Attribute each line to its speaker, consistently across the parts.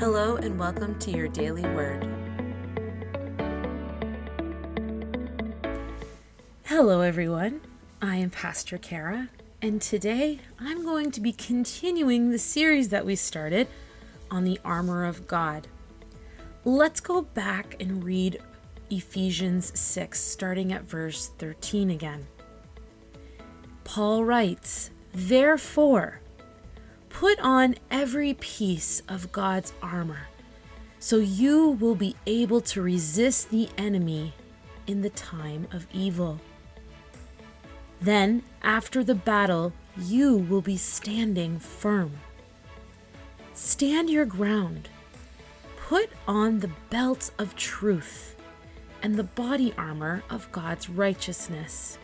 Speaker 1: Hello and welcome to your daily word.
Speaker 2: Hello everyone, I am Pastor Kara, and today I'm going to be continuing the series that we started on the armor of God. Let's go back and read Ephesians 6, starting at verse 13 again. Paul writes, "Therefore, put on every piece of God's armor, so you will be able to resist the enemy in the time of evil. Then, after the battle, you will be standing firm. Stand your ground. Put on the belt of truth and the body armor of God's righteousness.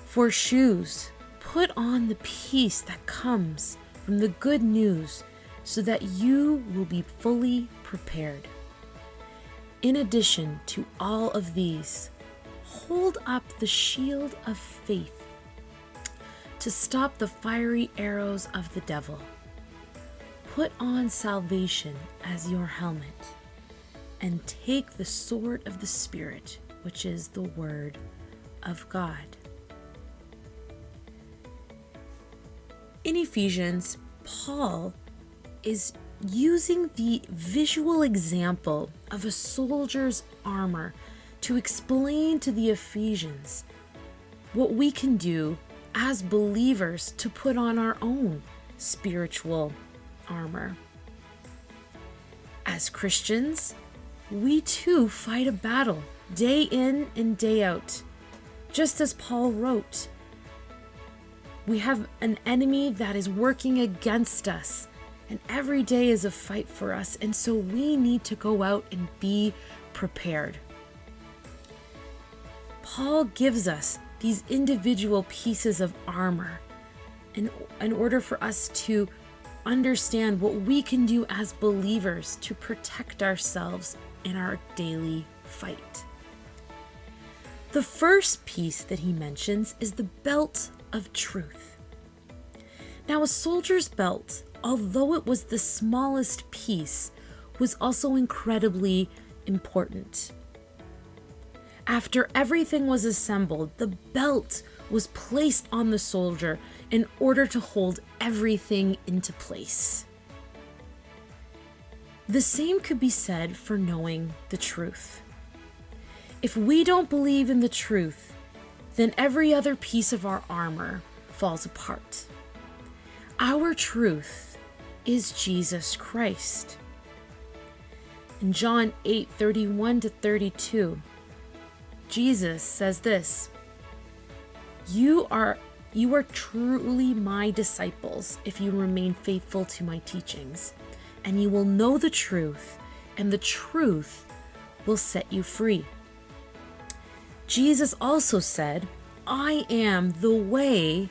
Speaker 2: For shoes, put on the peace that comes from the good news so that you will be fully prepared. In addition to all of these, hold up the shield of faith to stop the fiery arrows of the devil. Put on salvation as your helmet and take the sword of the Spirit, which is the Word of God." In Ephesians, Paul is using the visual example of a soldier's armor to explain to the Ephesians what we can do as believers to put on our own spiritual armor. As Christians, we too fight a battle day in and day out. Just as Paul wrote, we have an enemy that is working against us, and every day is a fight for us, and so we need to go out and be prepared. Paul gives us these individual pieces of armor in order for us to understand what we can do as believers to protect ourselves in our daily fight. The first piece that he mentions is the belt of truth. Now, a soldier's belt, although it was the smallest piece, was also incredibly important. After everything was assembled, the belt was placed on the soldier in order to hold everything into place. The same could be said for knowing the truth. If we don't believe in the truth, then every other piece of our armor falls apart. Our truth is Jesus Christ. In John 8:31-32, Jesus says this, You are truly my disciples if you remain faithful to my teachings, and you will know the truth, and the truth will set you free." Jesus also said, "I am the way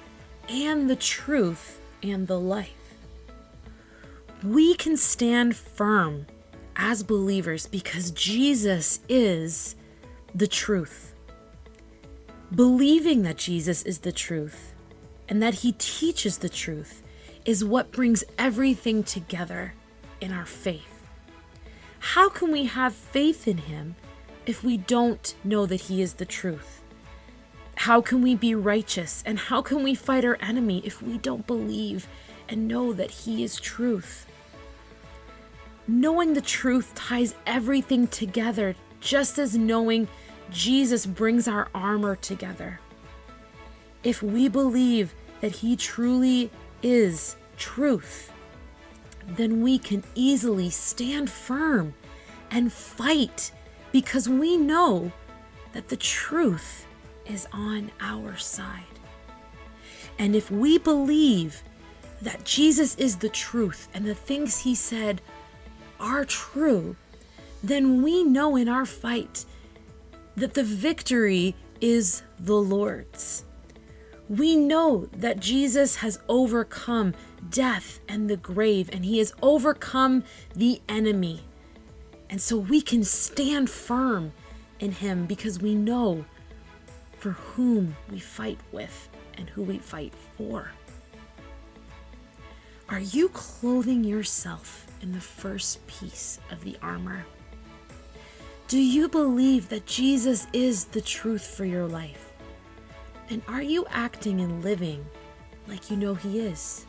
Speaker 2: and the truth and the life." We can stand firm as believers because Jesus is the truth. Believing that Jesus is the truth and that he teaches the truth is what brings everything together in our faith. How can we have faith in him if we don't know that he is the truth? How can we be righteous and how can we fight our enemy if we don't believe and know that he is truth? Knowing the truth ties everything together, just as knowing Jesus brings our armor together. If we believe that he truly is truth, then we can easily stand firm and fight because we know that the truth is on our side. And if we believe that Jesus is the truth and the things he said are true, then we know in our fight that the victory is the Lord's. We know that Jesus has overcome death and the grave, and he has overcome the enemy. And so we can stand firm in him because we know for whom we fight with and who we fight for. Are you clothing yourself in the first piece of the armor? Do you believe that Jesus is the truth for your life? And are you acting and living like you know He is?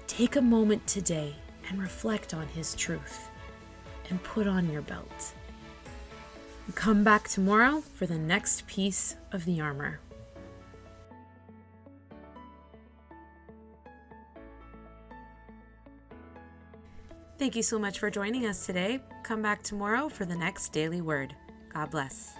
Speaker 2: Take a moment today and reflect on His truth and put on your belt. Come back tomorrow for the next piece of the armor.
Speaker 1: Thank you so much for joining us today. Come back tomorrow for the next Daily Word. God bless.